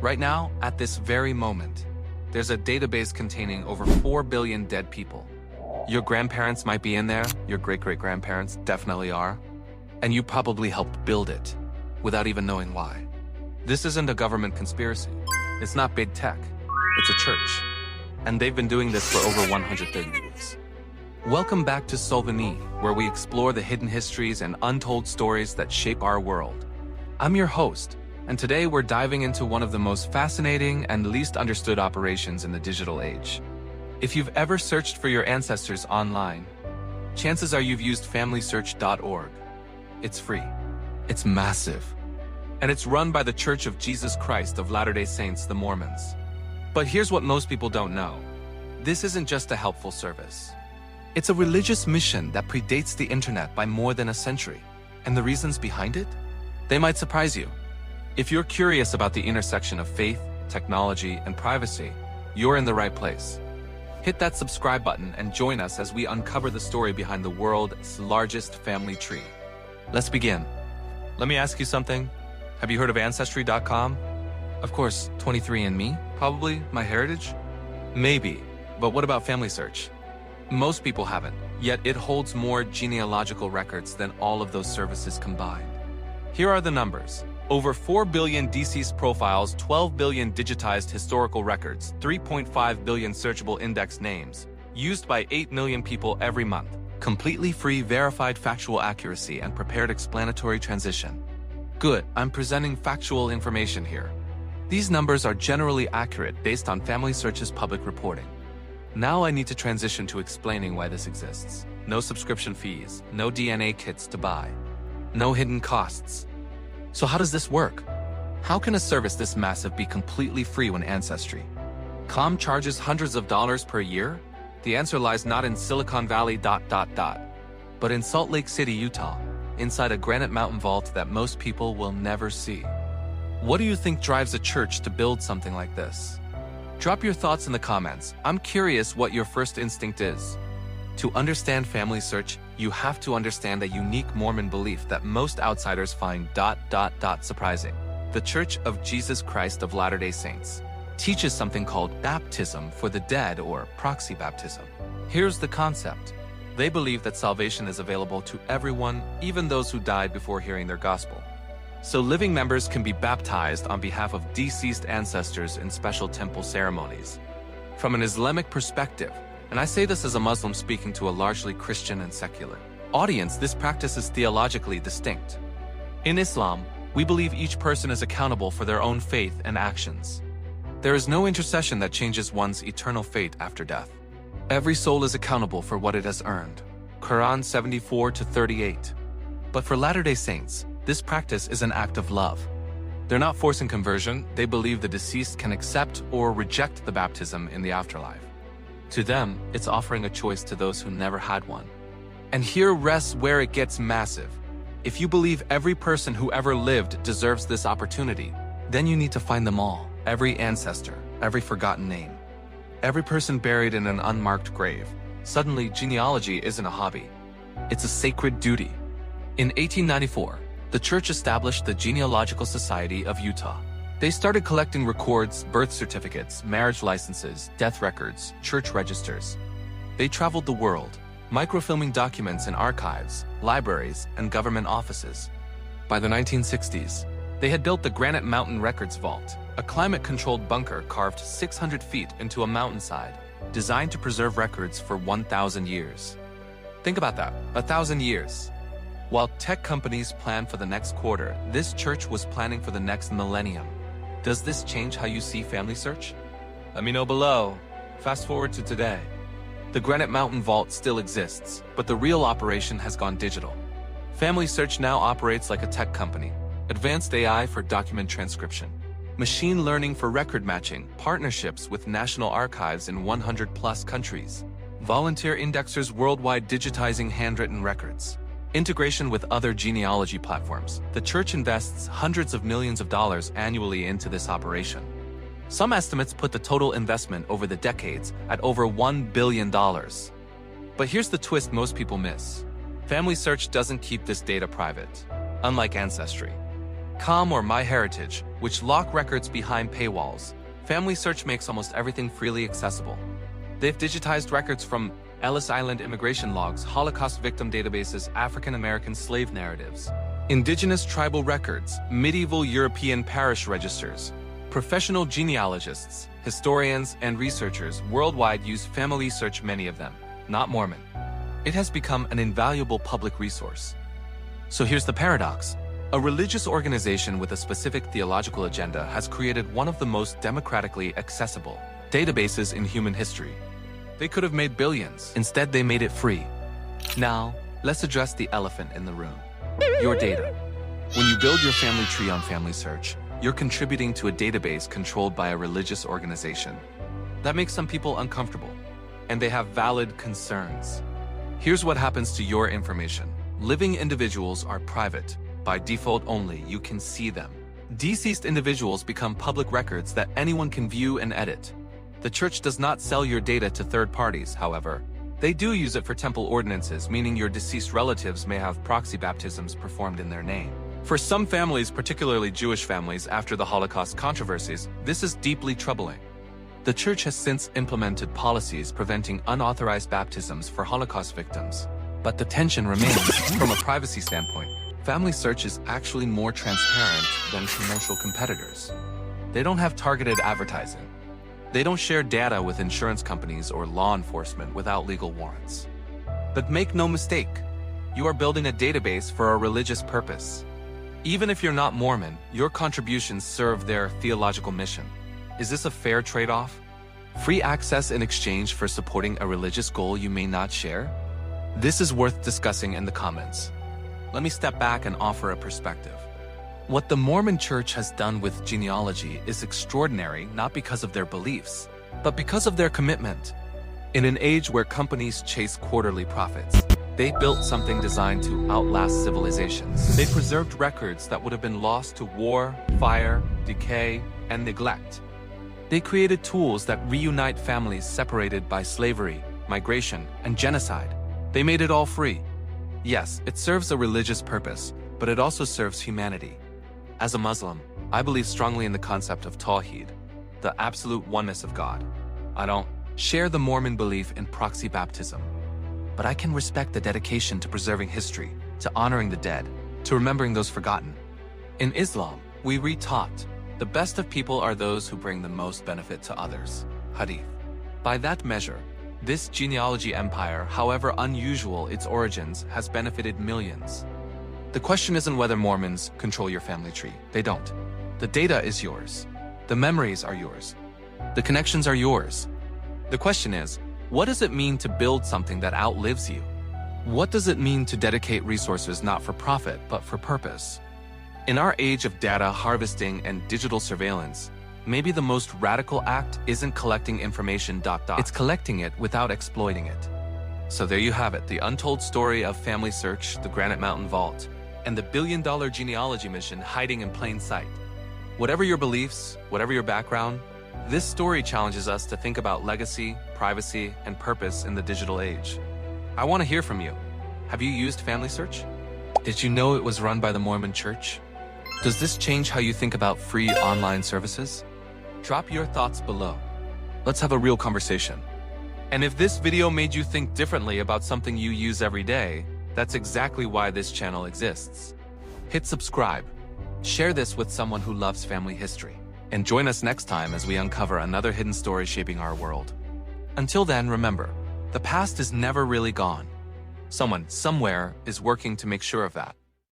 Right now, at this very moment, there's a database containing over 4 billion dead people. Your grandparents might be in there, your great-great-grandparents definitely are, and you probably helped build it without even knowing why. This isn't a government conspiracy. It's not big tech. It's a church. And they've been doing this for over 130 years. Welcome back to Solveni, where we explore the hidden histories and untold stories that shape our world. I'm your host, and today we're diving into one of the most fascinating and least understood operations in the digital age. If you've ever searched for your ancestors online, chances are you've used FamilySearch.org. It's free. It's massive. And it's run by the Church of Jesus Christ of Latter-day Saints, the Mormons. But here's what most people don't know. This isn't just a helpful service. It's a religious mission that predates the internet by more than a century. And the reasons behind it? They might surprise you. If you're curious about the intersection of faith, technology, and privacy, you're in the right place. Hit that subscribe button and join us as we uncover the story behind the world's largest family tree. Let's begin. Let me ask you something. Have you heard of Ancestry.com? Of course, 23andMe, probably MyHeritage? Maybe, but what about FamilySearch? Most people haven't, yet it holds more genealogical records than all of those services combined. Here are the numbers. Over 4 billion deceased profiles, 12 billion digitized historical records, 3.5 billion searchable index names, used by 8 million people every month. Completely free, verified factual accuracy and prepared explanatory transition. Good, I'm presenting factual information here. These numbers are generally accurate based on FamilySearch's public reporting. Now I need to transition to explaining why this exists. No subscription fees, no DNA kits to buy, no hidden costs. So how does this work? How can a service this massive be completely free when Ancestry.com charges hundreds of dollars per year? The answer lies not in Silicon Valley ... but in Salt Lake City, Utah, inside a granite mountain vault that most people will never see. What do you think drives a church to build something like this? Drop your thoughts in the comments. I'm curious what your first instinct is. To understand FamilySearch, you have to understand a unique Mormon belief that most outsiders find ... surprising. The Church of Jesus Christ of Latter-day Saints teaches something called baptism for the dead, or proxy baptism. Here's the concept. They believe that salvation is available to everyone, even those who died before hearing their gospel. So living members can be baptized on behalf of deceased ancestors in special temple ceremonies. From an Islamic perspective, and I say this as a Muslim speaking to a largely Christian and secular audience, this practice is theologically distinct. In Islam, we believe each person is accountable for their own faith and actions. There is no intercession that changes one's eternal fate after death. Every soul is accountable for what it has earned. Quran 74-38. But for Latter-day Saints, this practice is an act of love. They're not forcing conversion, they believe the deceased can accept or reject the baptism in the afterlife. To them, it's offering a choice to those who never had one. And here rests where it gets massive. If you believe every person who ever lived deserves this opportunity, then you need to find them all. Every ancestor, every forgotten name, every person buried in an unmarked grave. Suddenly, genealogy isn't a hobby. It's a sacred duty. In 1894, the church established the Genealogical Society of Utah. They started collecting records, birth certificates, marriage licenses, death records, church registers. They traveled the world, microfilming documents in archives, libraries, and government offices. By the 1960s, they had built the Granite Mountain Records Vault, a climate-controlled bunker carved 600 feet into a mountainside, designed to preserve records for 1,000 years. Think about that, 1,000 years. While tech companies plan for the next quarter, this church was planning for the next millennium. Does this change how you see FamilySearch? Let me know below. Fast forward to today. The Granite Mountain Vault still exists, but the real operation has gone digital. FamilySearch now operates like a tech company. Advanced AI for document transcription, machine learning for record matching, partnerships with national archives in 100+ countries, volunteer indexers worldwide digitizing handwritten records, integration with other genealogy platforms. The church invests hundreds of millions of dollars annually into this operation. Some estimates put the total investment over the decades at over $1 billion. But here's the twist most people miss. FamilySearch doesn't keep this data private. Unlike Ancestry.com or MyHeritage, which lock records behind paywalls. FamilySearch makes almost everything freely accessible. They've digitized records from Ellis Island immigration logs, Holocaust victim databases, African American slave narratives, indigenous tribal records, medieval European parish registers. Professional genealogists, historians, and researchers worldwide use FamilySearch, many of them not Mormon. It has become an invaluable public resource. So here's the paradox. A religious organization with a specific theological agenda has created one of the most democratically accessible databases in human history. They could have made billions. Instead, they made it free. Now, let's address the elephant in the room. Your data. When you build your family tree on FamilySearch, you're contributing to a database controlled by a religious organization. That makes some people uncomfortable, and they have valid concerns. Here's what happens to your information. Living individuals are private. By default only, you can see them. Deceased individuals become public records that anyone can view and edit. The church does not sell your data to third parties, however. They do use it for temple ordinances, meaning your deceased relatives may have proxy baptisms performed in their name. For some families, particularly Jewish families after the Holocaust controversies, this is deeply troubling. The church has since implemented policies preventing unauthorized baptisms for Holocaust victims. But the tension remains. From a privacy standpoint, FamilySearch is actually more transparent than commercial competitors. They don't have targeted advertising. They don't share data with insurance companies or law enforcement without legal warrants. But make no mistake, you are building a database for a religious purpose. Even if you're not Mormon, your contributions serve their theological mission. Is this a fair trade-off? Free access in exchange for supporting a religious goal you may not share? This is worth discussing in the comments. Let me step back and offer a perspective. What the Mormon Church has done with genealogy is extraordinary, not because of their beliefs, but because of their commitment. In an age where companies chase quarterly profits, they built something designed to outlast civilizations. They preserved records that would have been lost to war, fire, decay, and neglect. They created tools that reunite families separated by slavery, migration, and genocide. They made it all free. Yes, it serves a religious purpose, but it also serves humanity. As a Muslim, I believe strongly in the concept of Tawheed, the absolute oneness of God. I don't share the Mormon belief in proxy baptism, but I can respect the dedication to preserving history, to honoring the dead, to remembering those forgotten. In Islam, we re-taught, the best of people are those who bring the most benefit to others. Hadith. By that measure, this genealogy empire, however unusual its origins, has benefited millions. The question isn't whether Mormons control your family tree. They don't. The data is yours. The memories are yours. The connections are yours. The question is, what does it mean to build something that outlives you? What does it mean to dedicate resources not for profit, but for purpose? In our age of data harvesting and digital surveillance, maybe the most radical act isn't collecting information ... It's collecting it without exploiting it. So there you have it, the untold story of FamilySearch, the Granite Mountain Vault, and the billion-dollar genealogy mission hiding in plain sight. Whatever your beliefs, whatever your background, this story challenges us to think about legacy, privacy, and purpose in the digital age. I want to hear from you. Have you used FamilySearch? Did you know it was run by the Mormon Church? Does this change how you think about free online services? Drop your thoughts below. Let's have a real conversation. And if this video made you think differently about something you use every day, that's exactly why this channel exists. Hit subscribe, share this with someone who loves family history, and join us next time as we uncover another hidden story shaping our world. Until then, remember, the past is never really gone. Someone, somewhere, is working to make sure of that.